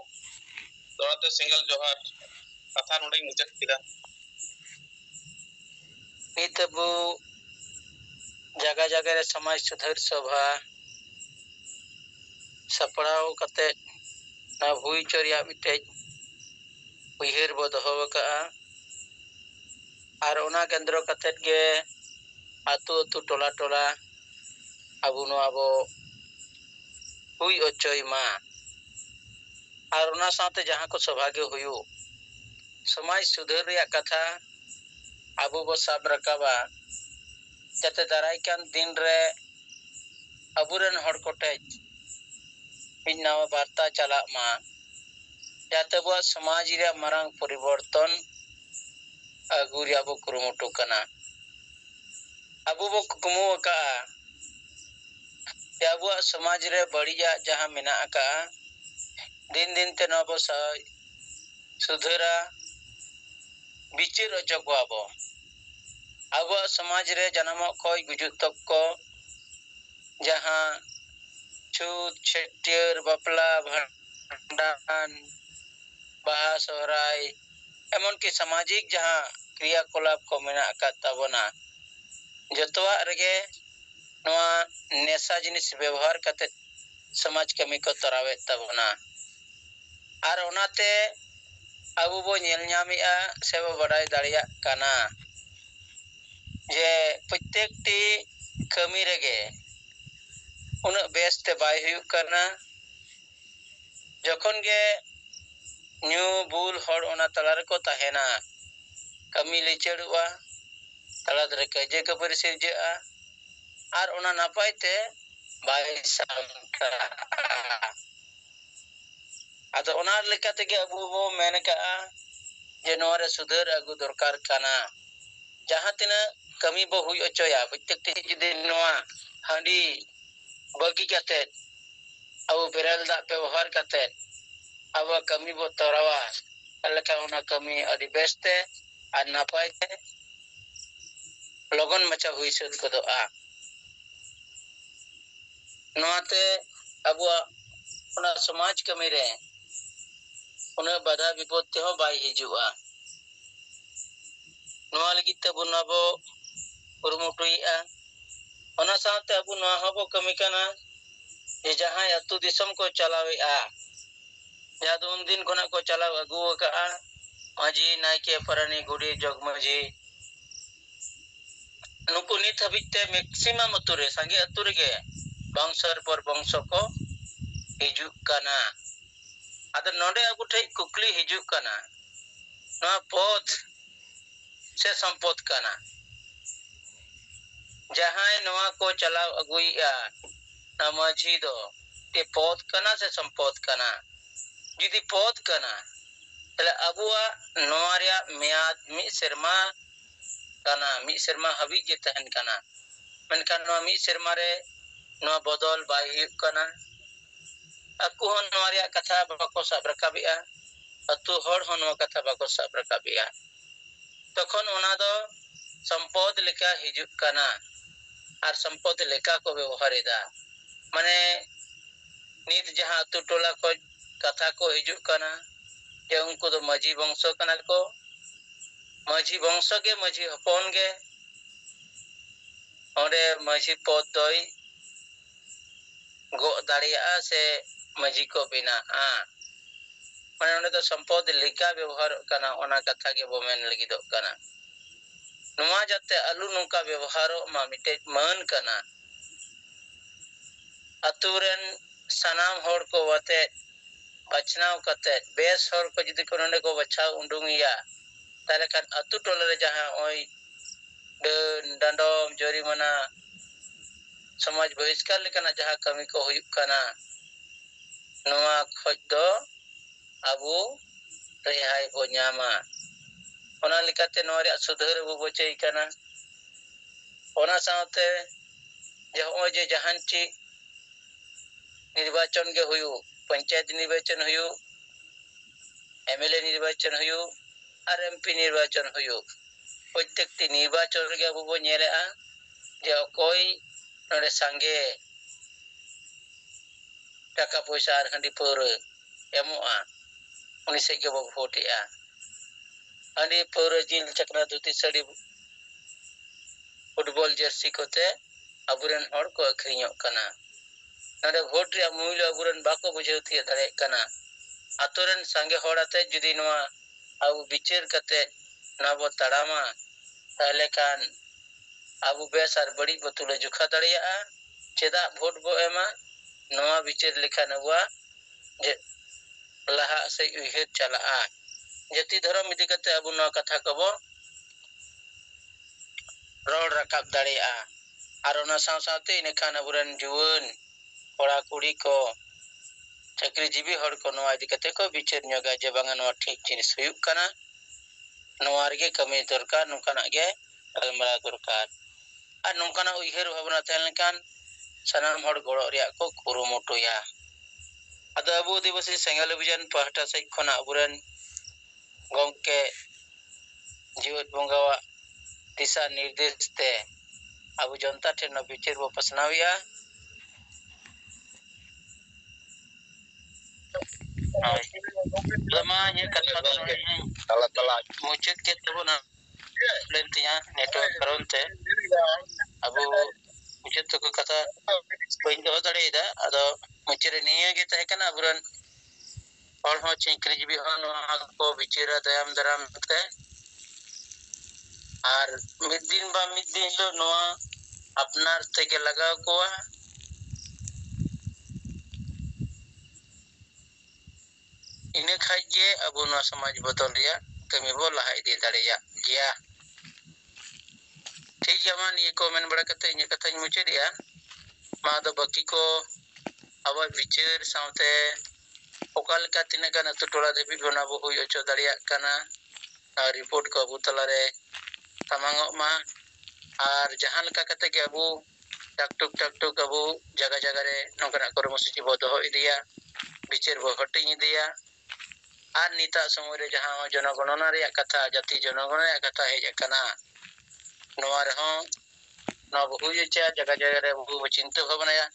dorate single johar katha node mujak kida nitabu jaga re samaj sudhar sabha saprao kate na hui choriya mite uihir bo doho ka ar ona kendro kate ge atu tola abu no abo hui ochoi ma ar ona saute jahan ko sabhagyo huyu samaj sudhar reya katha abu bo sab rakaba jate daraikan din re aburen hor kote nawa barta chalak ma jate bo samaj re marang poriborton agu re abu kurumutu kana abu bo kumu ka abu samaj re badiya jahan mena ka din te no bo sudhara bichir ocho abo samaj re janamo koy gujut tok ko jahan chut chetier bapla bhandan baha sohrai emon ki samajik jahan kriya kolap ko mena akat tabona jotowa rege noa nesa jinis ବ୍ୟବହାର kate samaj kami ko torawe tabona ar onate abu bo nyel nyamia sebo badai dariya kana je प्रत्येकटी kami rege una beste bai huyuk kana jokhon ge nyu bul hor ona talar ko tahena kami lichedwa talad re kaje ka bersirja ar ona napai te bai samka ado ona lekate ge abu bo menaka je nore sudhar agu dorkar kana jahan tina kami bo hui ochoya प्रत्येकटी judi noa handi bagi kate abu beral da ବ୍ୟବହାର kate abu kami bo torawa alaka ona kami adi beste ar napai te logon macha hui sud kodoa noate abu ona samaj kami re ona bada bipod ho bai hijua noa lagi te bunabo urumutuia ona saate abu noa hobo kami kana je jahan atu disam ko chalawe ya do din kona ko chalaw agu ka maji naike parani gudi jogmaji nuku nit habite maximum ature sange ature ge bangsar por bangso ko hijuk kana ada node agu thai kukli hijuk kana noa pod se sampod kana jahan noa ko chalaw aguia namaji do te pod kana se sampod kana jidi pod kana ᱛᱟᱦᱞᱮ ᱟᱵᱚᱣᱟᱜ ᱱᱚᱣᱟ ᱨᱮᱭᱟᱜ ᱢᱮᱭᱟᱫ ᱢᱤᱫ ᱥᱮᱨᱢᱟ ᱠᱟᱱᱟ, ᱢᱤᱫ ᱥᱮᱨᱢᱟ ᱦᱟᱹᱵᱤᱡ ᱜᱮ ᱛᱟᱦᱮᱱ ᱠᱟᱱᱟ। ᱢᱮᱱᱠᱷᱟन ᱱᱚᱣᱟ ᱢᱤᱫ ᱥᱮᱨᱢᱟ ᱨᱮ ᱱᱚᱣᱟ ᱵᱚᱫᱚᱞ ᱵᱟᱭ ᱦᱩᱭᱩᱜ ᱠᱟᱱᱟ। ᱟᱠᱚ ᱦᱚᱸ ᱱᱚᱣᱟ ᱨᱮᱭᱟᱜ ᱠᱟᱛᱷᱟ ᱵᱟᱠᱚ ᱥᱟᱵ ᱨᱟᱠᱟᱵᱮᱜᱼᱟ, ᱟᱛᱳ ᱦᱚᱲ ᱦᱚᱸ ᱱᱚᱣᱟ ᱠᱟᱛᱷᱟ ᱵᱟᱠᱚ ᱥᱟᱵ ᱨᱟᱠᱟᱵᱮᱜᱼᱟ। ᱛᱚᱠᱷᱚᱱ ᱚᱱᱟ ᱫᱚ ᱥᱚᱢᱯᱚᱫ ᱞᱮᱠᱟ ᱦᱤᱡᱩᱜ ᱠᱟᱱᱟ ᱟᱨ ᱥᱚᱢᱯᱚᱫ ᱞᱮᱠᱟ ᱠᱚ ᱵᱮᱵᱚᱦᱟᱨ ᱮᱫᱟ। ᱢᱟᱱᱮ ᱱᱤᱛ ᱡᱟᱦᱟᱸ ᱟᱛᱳ ᱴᱚᱞᱟ ᱠᱷᱚᱡ ᱠᱟᱛᱷᱟ ᱠᱚ ᱦᱤᱡᱩᱜ ᱠᱟना ᱡᱮ ᱩᱱᱠᱩ ᱫᱚ ᱢᱟᱹᱡᱷᱤ ᱵᱚᱝᱥᱚ ᱠᱟᱱᱟ ᱠᱚ, ᱢᱟᱹᱡᱷᱤ ᱵᱚᱝᱥᱚ ᱜᱮ ᱢᱟᱹᱡᱷᱤ ᱦᱚᱯᱚᱱ ᱜᱮ ᱚᱸᱰᱮ ᱢᱟᱹᱡᱷᱤ ᱯᱚᱫ ᱫᱚᱭ ᱜᱚᱜ ᱫᱟᱲᱮᱭᱟᱜᱼᱟ ᱥᱮ ᱢᱟᱹᱡᱷᱤ ᱠᱚ ᱵᱮᱱᱟᱜᱼᱟ। ᱢᱟᱱᱮ ᱚᱸᱰᱮ ᱫᱚ ᱥᱚᱢᱯᱚᱫ ᱞᱮᱠᱟ ᱵᱮᱵᱚᱦᱟᱨᱚᱜ ᱠᱟᱱᱟ, ᱚᱱᱟ ᱠᱟᱛᱷᱟ ᱜᱮᱵᱚ ᱢᱮᱱ ᱞᱟᱹᱜᱤᱫᱚᱜ ᱠᱟᱱᱟ। ᱱᱚᱣᱟ ᱡᱟᱛᱮ ᱟᱞᱚ ᱱᱚᱝᱠᱟ ᱵᱮᱵᱚᱦᱟᱨᱚᱜ ᱢᱟ ᱢᱤᱫᱴᱮᱡ ᱢᱟᱹᱱ ᱠᱟᱱᱟ। ᱟᱛᱳ ᱨᱮᱱ ᱥᱟᱱᱟᱢ ᱦᱚᱲ ᱠᱚ ᱟᱛᱮ ᱵᱟᱪᱷᱱᱟᱣ ᱠᱟᱛᱮ ᱵᱮᱥ ᱦᱚᱲ ᱠᱚ ᱡᱩᱫᱤ ko ᱱᱚᱰᱮ ᱠᱚ ᱵᱟᱪᱷᱟᱣ ᱩᱰᱩᱝᱮᱭᱟ, ᱛᱟᱦᱞᱮ ᱠᱷᱟᱱ ᱟᱛᱳ ᱴᱚᱞᱟ ᱨᱮ ᱡᱟᱦᱟᱸ ᱱᱚᱜᱼᱚᱭ ᱰᱟᱹᱱ ᱰᱟᱸᱰᱚᱢ ᱡᱚᱨᱤᱢᱟᱱᱟ ᱥᱚᱢᱟᱡᱽ ᱵᱚᱦᱤᱥᱠᱟᱨ ᱞᱮᱠᱟᱱᱟᱜ ᱡᱟᱦᱟᱸ ᱠᱟᱹᱢᱤ ᱠᱚ ᱦᱩᱭᱩᱜ ᱠᱟᱱᱟ, ᱱᱚᱣᱟ ᱠᱷᱚᱡ ᱫᱚ ᱟᱵᱚ ᱨᱮᱦᱟᱭ ᱵᱚ ᱧᱟᱢᱟ। ᱚᱱᱟ ᱞᱮᱠᱟᱛᱮ ᱱᱚᱣᱟ ᱨᱮᱭᱟᱜ ᱥᱩᱫᱷᱟᱹᱨ ᱟᱵᱚ ᱵᱚ ᱪᱟᱹᱭ ᱠᱟᱱᱟ। ᱚᱱᱟ ᱥᱟᱶᱛᱮ ᱡᱮ ᱱᱚᱜᱼᱚᱭ ᱡᱮ ᱡᱟᱦᱟᱱ ᱪᱮᱫ নির্বাচন গে হুয়ুক, পঞ্চায়েত নির্বাচন হুয়ুক, এমএলএ নির্বাচন হুয়ুক আর এমপি নির্বাচন হুয়ুক, প্রত্যেকটি নির্বাচন ᱨᱮᱜᱮ ᱟᱵᱚ ᱵᱚ ᱧᱮᱞᱮᱜᱼᱟ ᱡᱮ ᱚᱠᱚᱭ ᱱᱚᱰᱮ ᱥᱟᱸᱜᱮ টাকা পয়সা আর হাᱺᱰᱤ ᱯᱟᱹᱣᱨᱟᱹ ᱮᱢᱚᱜᱼᱟ, ᱩᱱᱤ ᱥᱮᱫ ᱜᱮᱵᱚ ᱵᱷᱳᱴᱮᱜᱼᱟ। ᱦᱟᱺᱰᱤ ᱯᱟᱹᱣᱨᱟᱹ ᱡᱤᱞ ᱪᱟᱠᱨᱟ ᱫᱷᱩᱛᱤ ᱥᱟᱹᱲᱤ ᱯᱷᱩᱴᱵᱚᱞ ᱡᱟᱹᱨᱥᱤ ᱠᱚᱛᱮ ᱟᱵᱚᱨᱮᱱ ᱦᱚᱲ ᱠᱚ ᱟᱹᱠᱷᱨᱤᱧᱚᱜ ᱠᱟᱱᱟ। ᱱᱚᱰᱮ ᱵᱷᱳᱴ ᱨᱮᱭᱟᱜ ᱢᱩᱞᱞᱚ ᱟᱵᱚᱨᱮᱱ ᱵᱟᱠᱚ ᱵᱩᱡᱷᱟᱹᱣ ᱛᱤᱭᱳᱜ ᱫᱟᱲᱮᱭᱟᱜ ᱠᱟᱱᱟ। ᱟᱛᱳ ᱨᱮᱱ ᱥᱟᱸᱜᱮ ᱦᱚᱲ ᱟᱛᱮ ᱡᱩᱫᱤ ᱱᱚᱣᱟ ᱟᱵᱚ ᱵᱤᱪᱟᱹᱨ ᱠᱟᱛᱮ ᱱᱚᱣᱟ ᱵᱚ ᱛᱟᱲᱟᱢᱟ, ᱛᱟᱦᱞᱮ ᱠᱷᱟᱱ ᱟᱵᱚ ᱵᱮᱥ ᱟᱨ ᱵᱟᱹᱲᱤᱡ ᱵᱚ ᱛᱩᱞᱟᱹ ᱡᱚᱠᱷᱟ ᱫᱟᱲᱮᱭᱟᱜᱼᱟ। ᱪᱮᱫᱟᱜ ᱵᱷᱳᱴ ᱵᱚ ᱮᱢᱟ, ᱱᱚᱣᱟ ᱵᱤᱪᱟᱹᱨ ᱞᱮᱠᱷᱟᱱ ᱟᱵᱚᱣᱟᱜ ᱡᱮ ᱞᱟᱦᱟ ᱥᱮᱡ ᱩᱭᱦᱟᱹᱨ ᱪᱟᱞᱟᱜᱼᱟ। ᱡᱟᱹᱛᱤ ᱫᱷᱚᱨᱚᱢ ᱤᱫᱤ ᱠᱟᱛᱮ ᱟᱵᱚ ᱱᱚᱣᱟ ᱠᱟᱛᱷᱟ ᱠᱚᱵᱚ ᱨᱚᱲ ᱨᱟᱠᱟᱵ ᱫᱟᱲᱮᱭᱟᱜᱼᱟ। ᱟᱨ ᱚᱱᱟ ᱥᱟᱶ ᱥᱟᱶᱛᱮ ᱤᱱᱟᱹᱠᱷᱟᱱ ᱟᱵᱚᱨᱮᱱ ᱡᱩᱣᱟᱹᱱ ᱠᱚᱲᱟ ᱠᱩᱲᱤ ᱠᱚ ᱪᱟᱹᱠᱨᱤᱡᱤᱵᱤ ᱦᱚᱲ ᱠᱚ ᱱᱚᱣᱟ ᱤᱫᱤ ᱠᱟᱛᱮ ᱠᱚ ᱵᱤᱪᱟᱹᱨ ᱧᱚᱜᱟ ᱡᱮ ᱵᱟᱝᱟ ᱱᱚᱣᱟ ᱴᱷᱤᱠ ᱡᱤᱱᱤᱥ ᱦᱩᱭᱩᱜ ᱠᱟᱱᱟ, ᱱᱚᱣᱟ ᱨᱮᱜᱮ ᱠᱟᱹᱢᱤ ᱫᱚᱨᱠᱟর, ᱱᱚᱝᱠᱟᱱᱟᱜ ᱜᱮ ᱜᱟᱞᱢᱟᱨᱟᱣ ᱫᱚᱨᱠᱟর। ᱟᱨ ᱱᱚᱝᱠᱟᱱᱟᱜ ᱩᱭᱦᱟᱹᱨ ᱵᱷᱟᱵᱽᱱᱟ ᱛᱟᱦᱮᱸ ᱞᱮᱱᱠᱷᱟᱱ ᱥᱟᱱᱟᱢ ᱦᱚᱲ ᱜᱚᱲᱚ ᱨᱮᱭᱟᱜ ᱠᱚ ᱠᱩᱨᱩᱢᱩᱴᱩᱭᱟ। ᱟᱫᱚ ᱟᱵᱚ ᱟᱹᱫᱤᱵᱟᱹᱥᱤ ᱥᱮᱸᱜᱮᱞ ᱚᱵᱷᱤᱡᱟᱱ ᱯᱟᱦᱴᱟ ᱥᱮᱡ ᱠᱷᱚᱱᱟᱜ ᱟᱵᱚᱨᱮᱱ ᱜᱚᱝᱠᱮ ᱡᱤᱣᱮᱫ ᱵᱚᱸᱜᱟᱣᱟᱜ ᱫᱤᱥᱟ ᱱᱤᱨᱫᱮᱥ ᱛᱮ ᱟᱵᱚ ᱡᱚᱱᱛᱟ ᱴᱷᱮᱱ ᱱᱚᱣᱟ ᱵᱤᱪᱟᱹᱨ ᱵᱚ ᱯᱟᱥᱱᱟᱣᱮᱜᱼᱟ। ᱦᱳᱭ, ᱟᱫᱚ ᱢᱟ ᱤᱧᱟᱹᱜ ᱠᱟᱛᱷᱟ ᱫᱚ ᱱᱚᱰᱮ ᱜᱤᱧ ᱢᱩᱪᱟᱹᱫ ᱠᱮᱫ ᱛᱟᱵᱚᱱᱟ ᱞᱮᱱ ᱛᱤᱧᱟ ᱱᱮᱴᱣᱟᱨᱠ ᱠᱟᱨᱚᱱ ᱛᱮ ᱟᱵᱚ ᱢᱩᱪᱟᱹᱫ ᱛᱮᱠᱚ ᱠᱟᱛᱷᱟ ᱵᱟᱹᱧ ᱫᱚᱦᱚ ᱫᱟᱲᱮᱭᱟᱫᱟ। ᱟᱫᱚ ᱢᱩᱪᱟᱹᱫ ᱨᱮ ᱱᱤᱭᱟᱹ ᱜᱮ ᱛᱟᱦᱮᱸ ᱠᱟᱱᱟ, ᱟᱵᱚᱨᱮᱱ ᱦᱚᱲ ᱦᱚᱸ ᱪᱟᱹᱠᱨᱤᱡᱤᱵᱤ ᱦᱚᱸ ᱱᱚᱣᱟ ᱠᱚ ᱵᱤᱪᱟᱹᱨᱟ ᱛᱟᱭᱚᱢ ᱫᱟᱨᱟᱢ ᱛᱮ, ᱟᱨ ᱢᱤᱫ ᱫᱤᱱ ᱵᱟ ᱢᱤᱫ ᱫᱤᱱ ᱦᱤᱞᱳᱜ ᱱᱚᱣᱟ ᱟᱯᱱᱟᱨ ᱛᱮᱜᱮ ᱞᱟᱜᱟᱣ ᱠᱚᱣᱟ। ᱤᱱᱟᱹ ᱠᱷᱟᱡ ᱜᱮ ᱟᱵᱚ ᱱᱚᱣᱟ ᱥᱚᱢᱟᱡᱽ ᱵᱚᱫᱚᱞ ᱨᱮᱭᱟᱜ ᱠᱟᱹᱢᱤ ᱵᱚ ᱞᱟᱦᱟ ᱤᱫᱤ ᱫᱟᱲᱮᱭᱟᱜ ᱜᱮᱭᱟ। ᱴᱷᱤᱠ ᱜᱮᱭᱟ, ᱢᱟ ᱱᱤᱭᱟᱹ ᱠᱚ ᱢᱮᱱ ᱵᱟᱲᱟ ᱠᱟᱛᱮ ᱤᱧᱟᱹᱜ ᱠᱟᱛᱷᱟᱧ ᱢᱩᱪᱟᱹᱫᱮᱜᱼᱟ। ᱢᱟ ᱟᱫᱚ ᱵᱟᱹᱠᱤ ᱠᱚ ᱟᱵᱚᱣᱟᱜ ᱵᱤᱪᱟᱹᱨ ᱥᱟᱶᱛᱮ ᱚᱠᱟ ᱞᱮᱠᱟ ᱛᱤᱱᱟᱹᱜ ᱜᱟᱱ ᱟᱛᱳ ᱴᱚᱞᱟ ᱫᱷᱟᱹᱵᱤᱡ ᱚᱱᱟ ᱵᱚ ᱦᱩᱭ ᱦᱚᱪᱚ ᱫᱟᱲᱮᱭᱟᱜ ᱠᱟᱱᱟ, ᱟᱨ ᱨᱤᱯᱳর্ট ᱠᱚ ᱟᱵᱚ ᱛᱟᱞᱟᱨᱮ ᱥᱟᱢᱟᱝᱚᱜ ᱢᱟ। ᱟᱨ ᱡᱟᱦᱟᱸ ᱞᱮᱠᱟ ᱠᱟᱛᱮ ᱜᱮ ᱟᱵᱚ ᱴᱟᱠᱴᱩᱠ ᱟᱵᱚ ᱡᱟᱭᱜᱟ ᱡᱟᱭᱜᱟ ᱨᱮ ᱱᱚᱝᱠᱟᱱᱟᱜ ᱠᱚᱨᱢᱚᱥᱩᱪᱤ ᱵᱚ ᱫᱚᱦᱚ ᱤᱫᱤᱭᱟ, ᱵᱤᱪᱟᱹᱨ ᱵᱚ ᱦᱟᱹᱴᱤᱧ ᱤᱫᱤᱭᱟ। ᱟᱨ ᱱᱤᱛᱟᱜ ᱥᱚᱢᱚᱭ ᱨᱮ ᱡᱟᱦᱟᱸ ᱡᱚᱱᱚᱜᱚণᱚᱱᱟ ᱨᱮᱭᱟᱜ ᱠᱟᱛᱷᱟ, ᱡᱟᱹᱛᱤ ᱡᱚᱱᱚᱜᱚণᱚᱱᱟ ᱨᱮᱭᱟᱜ ᱠᱟᱛᱷᱟ ᱦᱮᱡ ᱟᱠᱟᱱᱟ, ᱱᱚᱣᱟ ᱨᱮᱦᱚᱸ ᱱᱚᱣᱟ ᱵᱚ ᱦᱩᱭ ᱦᱚᱪᱚᱭᱟ। ᱡᱟᱭᱜᱟ ᱡᱟᱭᱜᱟ ᱨᱮ ᱟᱵᱚ ᱵᱚ ᱪᱤᱱᱛᱟᱹ ᱵᱷᱟᱵᱽᱱᱟᱭᱟ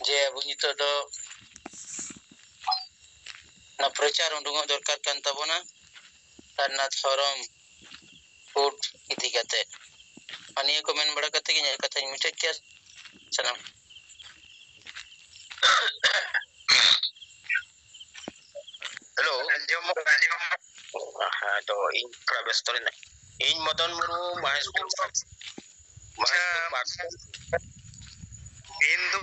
ᱡᱮ ᱟᱵᱚ ᱱᱤᱛᱚᱜ ᱫᱚ ᱱᱚᱣᱟ ᱯᱨᱚᱪᱟᱨ ᱩᱰᱩᱝᱚᱜ ᱫᱚᱨᱠᱟর ᱠᱟᱱ ᱛᱟᱵᱚᱱᱟ ᱥᱟᱨᱱᱟᱛᱷ ᱫᱷᱚᱨᱚᱢ ᱠᱳᱰ ᱤᱫᱤ ᱠᱟᱛᱮ। ᱱᱤᱭᱟᱹ ᱠᱚ ᱢᱮᱱ ᱵᱟᱲᱟ ᱠᱟᱛᱮ ᱜᱮ ᱤᱧᱟᱹᱜ ᱠᱟᱛᱷᱟᱧ ᱢᱩᱪᱟᱹᱫ ᱠᱮᱭᱟ। ᱥᱟᱱᱟᱢ हेलो हाँ तो इन थोड़ा व्यस्त रहना इन मदन मुर्मू महेशपुर हिंदू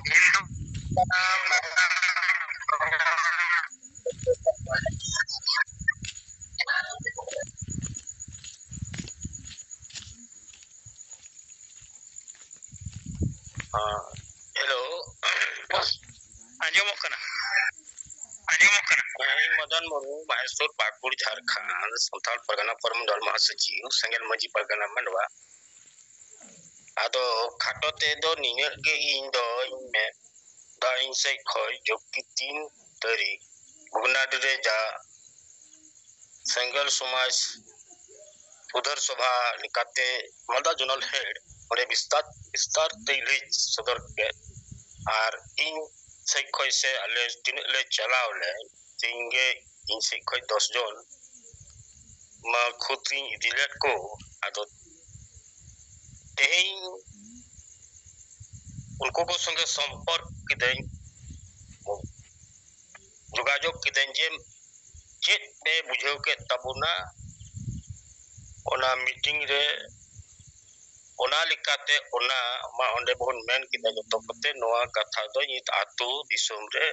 हेलो आंजमोग कना ᱤᱧ ᱢᱚᱫᱚᱱ ᱢᱩᱨᱢᱩ ᱢᱟᱦᱮᱥᱯᱩᱨ ᱯᱟᱠᱩᱲ ঝাড়খণ্ড ᱥᱟᱱᱛᱟᱲ ᱯᱟᱨᱜᱟᱱᱟ ᱯᱚᱨᱢᱚᱱᱰᱚᱞ ᱢᱟᱦᱟᱥᱚᱪᱤᱵ ᱥᱮᱸᱜᱮᱞ ᱢᱟᱹᱡᱷᱤ ᱯᱟᱨᱜᱟᱱᱟ ᱢᱟᱱᱰᱣᱟ ᱟᱫᱚ ᱠᱷᱟᱴᱚ ᱛᱮᱫᱚ ᱱᱤᱱᱟᱹᱜ ᱜᱮ ᱤᱧ ᱫᱚᱧ ᱢᱮᱱᱫᱟ ᱤᱧ ᱥᱮᱫ ᱠᱷᱚᱡ ᱡᱚᱠᱤ 3 ᱛᱟᱹᱨᱤᱠᱷ ᱵᱷᱚᱜᱽᱱᱟᱰᱤ ᱨᱮ ᱡᱟ ᱥᱮᱸᱜᱮᱞ ᱥᱚᱢᱟᱡᱽ उधर सभा लेकाते मालदा जोनल हेड और विस्तार ते लई सदर के और इन से खोय से अले दिन ले चलाव ले तिंगे इन से खोय 10 जन मा खुत्री दिलेट को आदो तेहिं उनको को संगे संपर्क किदें जोगाजोग किदें जे चेत पे बुझाव के तबुना ओना मीटिंग रे ओना लिकाते ओना मा ओंडे बोन मेन किदा जतो कते नोआ कथा दो नित आतु दिसुम रे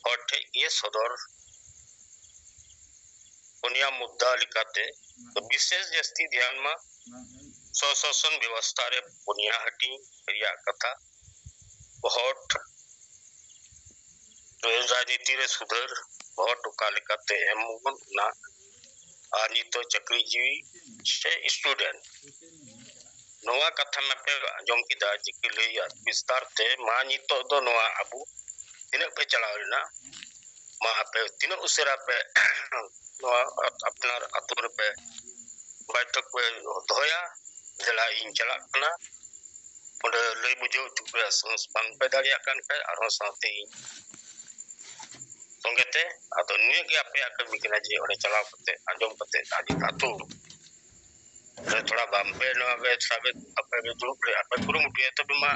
होठे ये सदर ओनिया मुद्दा लिकाते तो विशेष जस्ती ध्यान मा स्वशासन व्यवस्था रे ओनिया हटी रिया कथा बहुत राजनीति रे सुधर बहुत टुका लिकाते एमुन ना आनी तो चक्री जीवी से स्टूडेंट नोआ कथा में पे आजम किदा जिकी लैया विस्तार ते मा नितो दो नोआ अबु तिना पे चलावना मा पे तिना उसेरा पे नोआ अपनार अतुर पे बैठक पे दोया जला इन चला कना ओंडे लई बुझो चुपे संस बांग पे दाड़िया कान पे आरो साथे संगेते आदो निये के आपे आके मिकना जे ओंडे चलाव कते आजम कते आदि अतु थोड़ा बाम्बे नो आगे साबे आपे ग्रुप रे आपे गुरु मुटिया तो बिमा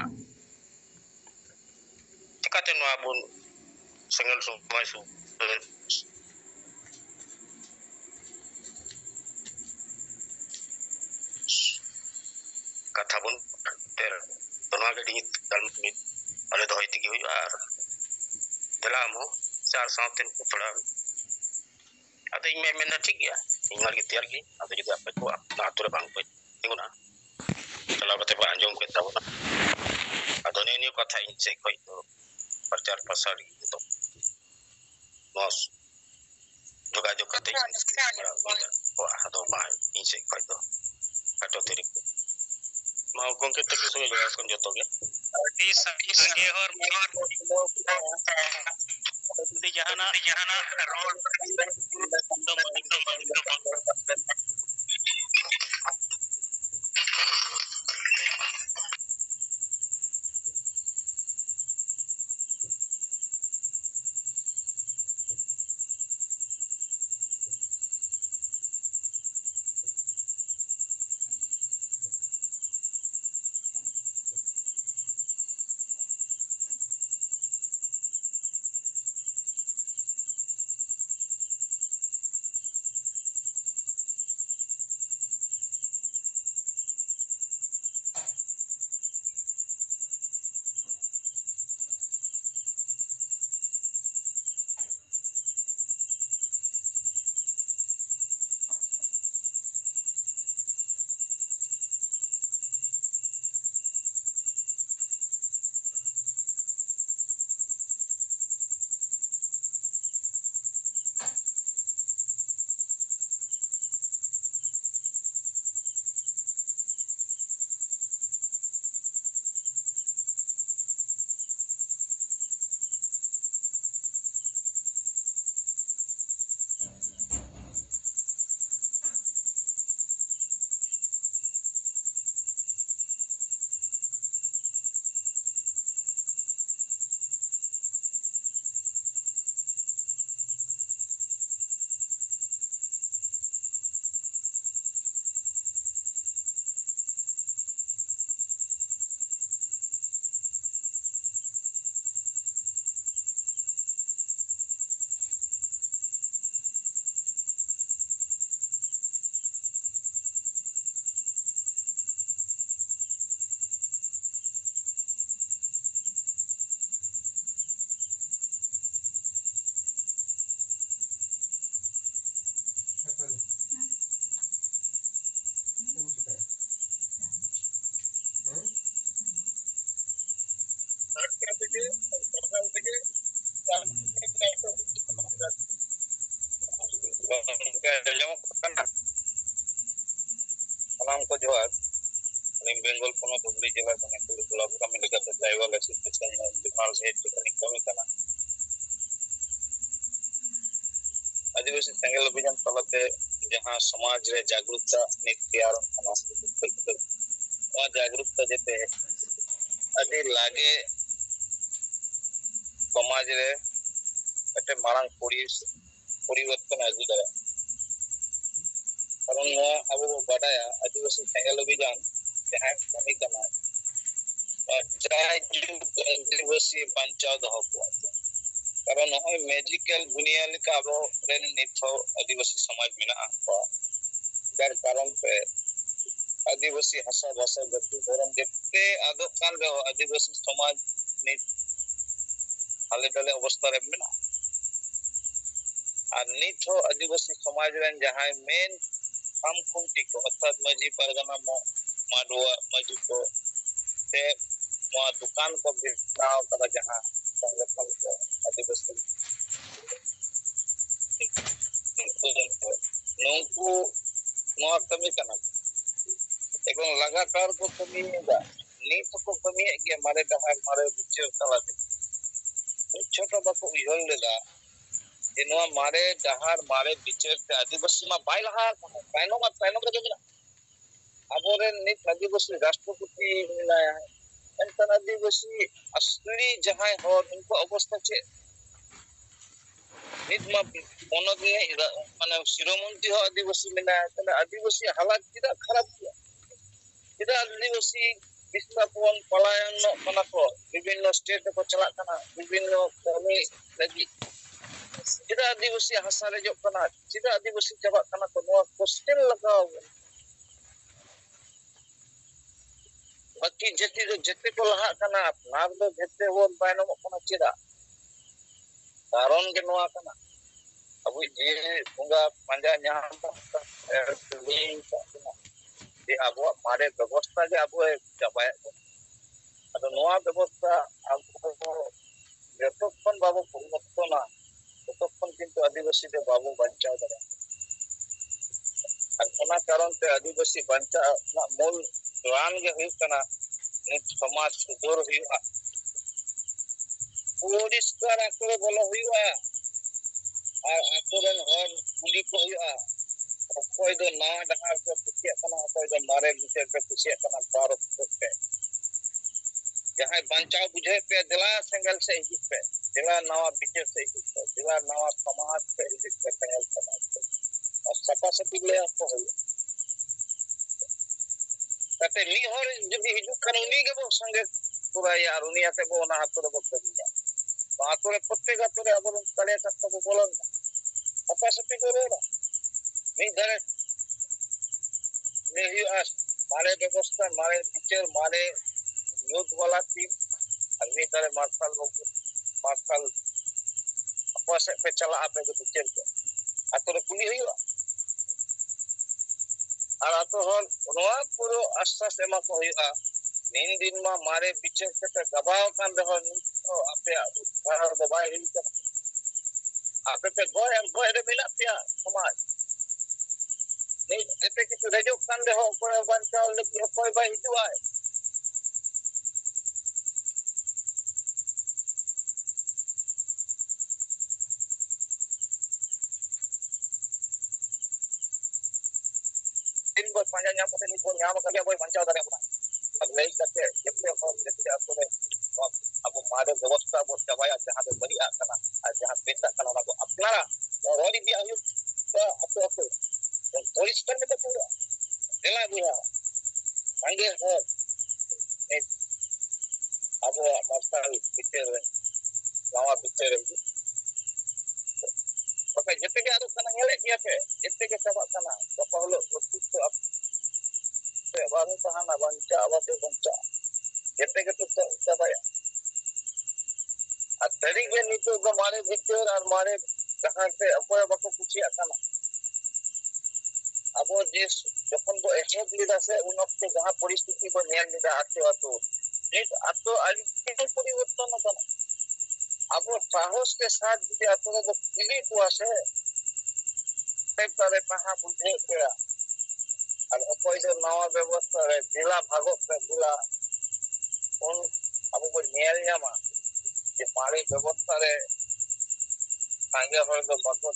चिकाते नो आबुन संगल समाज सु कथा बुन ter तोना के डी दल मित अले दोय तिगी हुई आर दलामो चार साउतेन को थोड़ा आदे इन में ना ठीक गया इन मार के तैयार की आदे जदि आपे को अपना आतुरे बांग पे तिगुना चला बते बा अंजम के तबना आदो ने कथा इन से कोई तो प्रचार प्रसार तो मस जोगाजोग करते ओ आदो बा इन से कोई तो काटो तेरी मा गोंके तक संगे जोगास kon joto ge दी संगे और di jahana role ᱟᱸᱡᱚᱢᱚᱜ ᱠᱟᱱᱟ ᱥᱟᱱᱟᱢ ᱠᱚ ᱡᱚᱦᱟᱨ ᱟᱹᱞᱤᱧ ᱵᱮᱝᱜᱚᱞ ᱯᱚᱱᱚᱛ ᱦᱩᱜᱽᱞᱤ ᱡᱮᱞᱟ ᱠᱷᱚᱱ ᱵᱞᱚᱠ ᱠᱟᱹᱢᱤ ᱞᱮᱠᱟᱛᱮ ᱴᱨᱟᱭᱵᱟᱞ ᱮᱥᱳᱥᱤᱭᱮᱥᱚᱱ ᱡᱚᱨᱱᱟᱞ ᱦᱮᱰ ᱞᱮᱠᱟᱞᱤᱧ ᱠᱟᱹᱢᱤ ᱠᱟᱱᱟ आदिवासी सेंगेल अभियान तलाते जहां समाज रे जागरूकता नीति तैयार जागरूकता जेते अभी लागे समाज रे एटे मारंग परिवर्तन आगु दाड़ा कारण अब बाडाया आदिवासी सेंगेल अभियान जहां कमी कना आदिवासी बंचाव दहो कारण नय मैजिकल दुनिया लेका अब रेन निथो आदिवासी समाज मेना जार कारण पे आदिवासी भाषा भाषा गति धर्म जेते आदो कान रे आदिवासी समाज नित हाले डाले अवस्था रे मेना और निथो आदिवासी समाज रेन जहां मेन काम खुंटी को अर्थात मजी परगना माडुआ मजी को से दुकान को बनाव कदा जहां संगठन को आदिवासी नोंकु नोआ कमी कना एवं लगातार को कमी होगा नीत को कमी है कि मारे डहार मारे विचार तलाते छोटा बाको उहल लेगा जे नोआ मारे डहार मारे विचार ते आदिवासी मा बाय लहा तायनो रे मेना आबोरे नीत आदिवासी राष्ट्रपति मिलाया एनकन आदिवासी असली जहां हो उनको अवस्था छे नित्मा पोनद ने माने शिरोमंत्री हो आदिवासी मेना तने आदिवासी हालत किदा खराब किया किदा आदिवासी विस्थापन पलायन कना को विभिन्न स्टेट को चला कना विभिन्न कमी लगी किदा आदिवासी हासा रे जो कना किदा आदिवासी चबा कना को नो क्वेश्चन लगाओ बाकी जेते को लहा कना नाग दो जेते वो बायनो कना चिदा कारण के नोआ कना अब जे बुंगा पंजा ᱧᱟᱢ जे अब मारे व्यवस्था जे अब चाबाय अदो नोआ व्यवस्था अब जतोक्षण बाबू परिवर्तन ततोक्षण किंतु आदिवासी दे बाबू बंचाव दरे और कारण ते आदिवासी बंचाव मूल रान के हुई कना नित समाज सुधर हुआ परिष्कार आकरे बोलो हुआ और आकरन हर कुली को हुआ कोई दो ना डहार को कुसिया कना कोई दो मारे विचार पे कुसिया कना पार पे जहां बंचाव बुझे पे दिला सेंगल से हित पे दिला नवा विचार से हित पे दिला नवा समाज पे हित पे सेंगल समाज पे और सपा सपी ले आपको हो ताते मी हर जब हिजु कानूनी के बो संगे पूरा यार उनिया से बो ना हाथ रो करिया आतोरे प्रत्येक आतोरे अब तले तक को बोलन सपा सपी को रोड़ा मी धरे नहीं आज मारे व्यवस्था मारे टीचर मारे यूथ वाला टीम अग्नि तरह मार्शल अपने पे चला आपे जो टीचर को आतोरे पुली हुआ और आतो हन नोआ पुरो आश्वास एमा को हुआ नीन दिन मा मारे विचार के दबाव कान रहो तो आपे उधार दबाई ही कर आपे पे गोय रे मिला पिया समाज नहीं जेते कि रेजो कान रहो कोई बंचाव लगी कोई भाई हिजुआ दिन भर पांजा ᱧᱟᱢ ᱠᱟᱛᱮ ᱱᱤᱛ ᱵᱚᱱ ᱧᱟᱢ ᱠᱟᱜ ᱵᱚᱭ ᱵᱟᱧᱪᱟᱣ ᱫᱟᱲᱮ ᱵᱚᱱᱟ अब लई करते जब हम जैसे आपने अब मारे व्यवस्था वो चबाया जहां पे बड़ी आकना जहां पैसा कना को अपना रोडी भी आयु तो आपको पुलिस करने तो पूरा दिला दिया संगे हो अब मास्टर पिक्चर नवा पिक्चर ओके जते के आरो कना हेले किया पे जते के चबा कना तो पहलो तो अब बाबू कहाना बंचा आवाते बंचा जते के तो चबाया अतरी के नीतो को मारे भीतर और मारे कहां से अकोय बको पूछिया कना अब जे जखन को एहेब लिदा से उन वक्त जहां परिस्थिति को नेल लिदा आते आतो एक आतो आली परिवर्तन कना अब साहस के साथ जे आतो को पिली हुआ से ᱛᱟᱨᱮ ᱯᱟᱦᱟ ᱵᱩᱡᱷᱟᱹᱣ ᱯᱮᱭᱟ ᱟᱨ ᱚᱠᱚᱭ ᱫᱚ ᱱᱟᱣᱟ ᱵᱮᱵᱚᱥᱛᱷᱟ ᱨᱮ ᱡᱮᱞᱟ ᱵᱷᱟᱜᱚᱜ ᱯᱮ ᱡᱮᱞᱟ ᱩᱱ ᱟᱵᱚ ᱵᱚᱱ ᱧᱮᱞ ᱧᱟᱢᱟ ᱡᱮ ᱢᱟᱨᱮ ᱵᱮᱵᱚᱥᱛᱷᱟ ᱨᱮ ᱥᱟᱸᱜᱮ ᱦᱚᱲ ᱫᱚ ᱵᱟᱠᱚ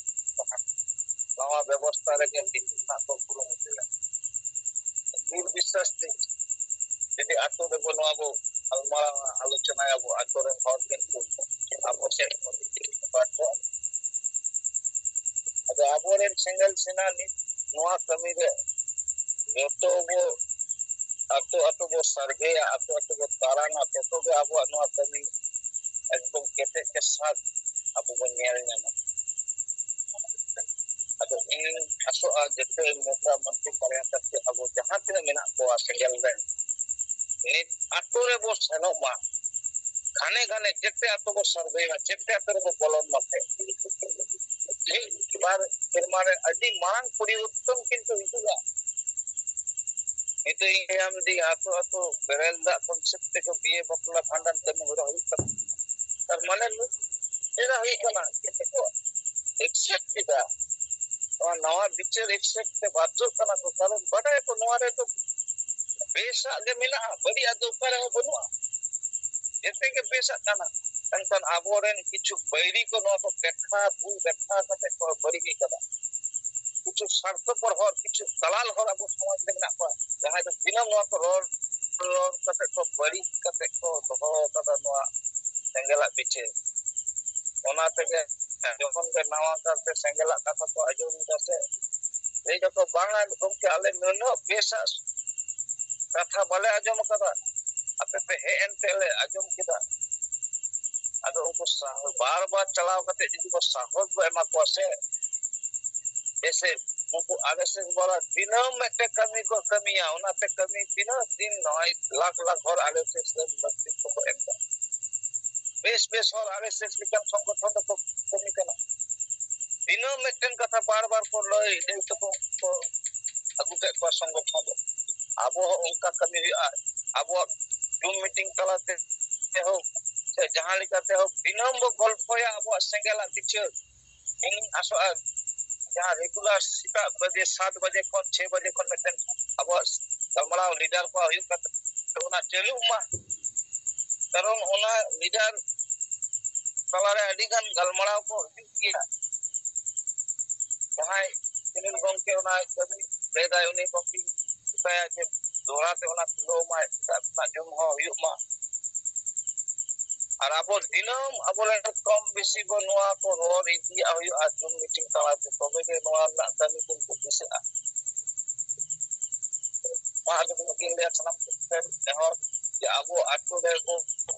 ᱱᱟᱣᱟ ᱵᱮᱵᱚᱥᱛᱷᱟ ᱨᱮᱜᱮ ᱦᱤᱡᱩᱜ ᱨᱮᱱᱟᱜ ᱠᱚ ᱠᱩᱨᱩᱢᱩᱴᱩᱭᱟ ᱫᱩᱨ ᱵᱤᱥᱥᱟᱥ ᱛᱮ যদি আত্ম রেবো নবো আলমারা আলোচনায় আবো আতরের হর কিন্তু আবো সেট পারবো আদো আবরেন সিঙ্গেল সেনানি নোয়া কামিরে যত বো আতো বো সার্ভে আতো বো তারানা তত গে আবো নোয়া কামি একদম কেটে কে সাথ আবো বো নিয়াল নামা আদো ইন আসো যেতে নেতা মন্ত্রী কার্যকর্তা আবো যাহা তিনা মেনা কো সিঙ্গেল বেন nit ato re bo seno ma khane khane jette ato bo survey ma jette ato bo bolon ma the bar firmare adi marang puriuttom kintu hituga itu yang di ato berel da concept ko biye bapla bhandan kami hora hoita tar mane lu era hui kana ko accept kita nawa bichar accept te badjo kana ko karon bada ko nawa re to besa ge mena badi ado para banua jete ge besa kana kan aboren kichu bairi ko no ko dekha bu dekha kate ko bari ki kada kichu sarto por hor kichu dalal hor abo samaj re na ko jaha do dinam no ko ror kate ko bari kate ko doho kada no sengela biche ona tege যখন ke nawa kate sengela kata ko ajom dase ei joko banga gomke ale nono besa kata bale ajom kada ape pe he entele ajom kida ado उनको बार बार चलाव करते जिनको को साहस को एमा को से जैसे उनको आगे से बोला दिनों में ते कमी को कमियां उना पे कमी दिनों दिन नॉय लाख लाख और आगे से सब मस्ती को एमदा बेस और आगे से लिखन संगठन को कमी करना दिनों में टेन कथा बार बार को लय देव को अगु के को संगठन आबो उनका कमी आबो जूम मीटिंग चलाते हो जहाँ लिखाते हो दिनों वो गल्पोया अब सेंगेला दिखे इन आसो जहाँ रेगुलर सीता बजे 7 बजे कौन 6 बजे कौन में अब गलमला लीडर को हुई तो उना चलू मा कारण उना लीडर तलारे अडिगन गलमला को हुई किया जहाँ इन्हें गम के उना कभी बेदा उन्हें कभी बताया कि दोरा से उना लो मा अपना जुम हो हुई मा আর আবো দিনম আবলে কম বেশি গো নোয়া কো রোর ইতি আই আজুম মিটিং তালাতে তবে গে নোয়া না কামি কিন্তু দিছে মা আগে মিটিং রে সালাম করতে দেহ যে আবো আটো রে কো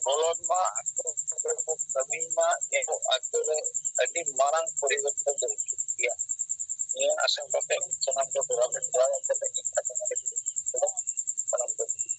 বলন মা আটো রে কো কমি মা এও আটো রে আদি মারাং পরিবর্তন দিয়া নিয়ে আসেন করতে সালাম করতে রাখতে করতে ইচ্ছা করে সালাম করতে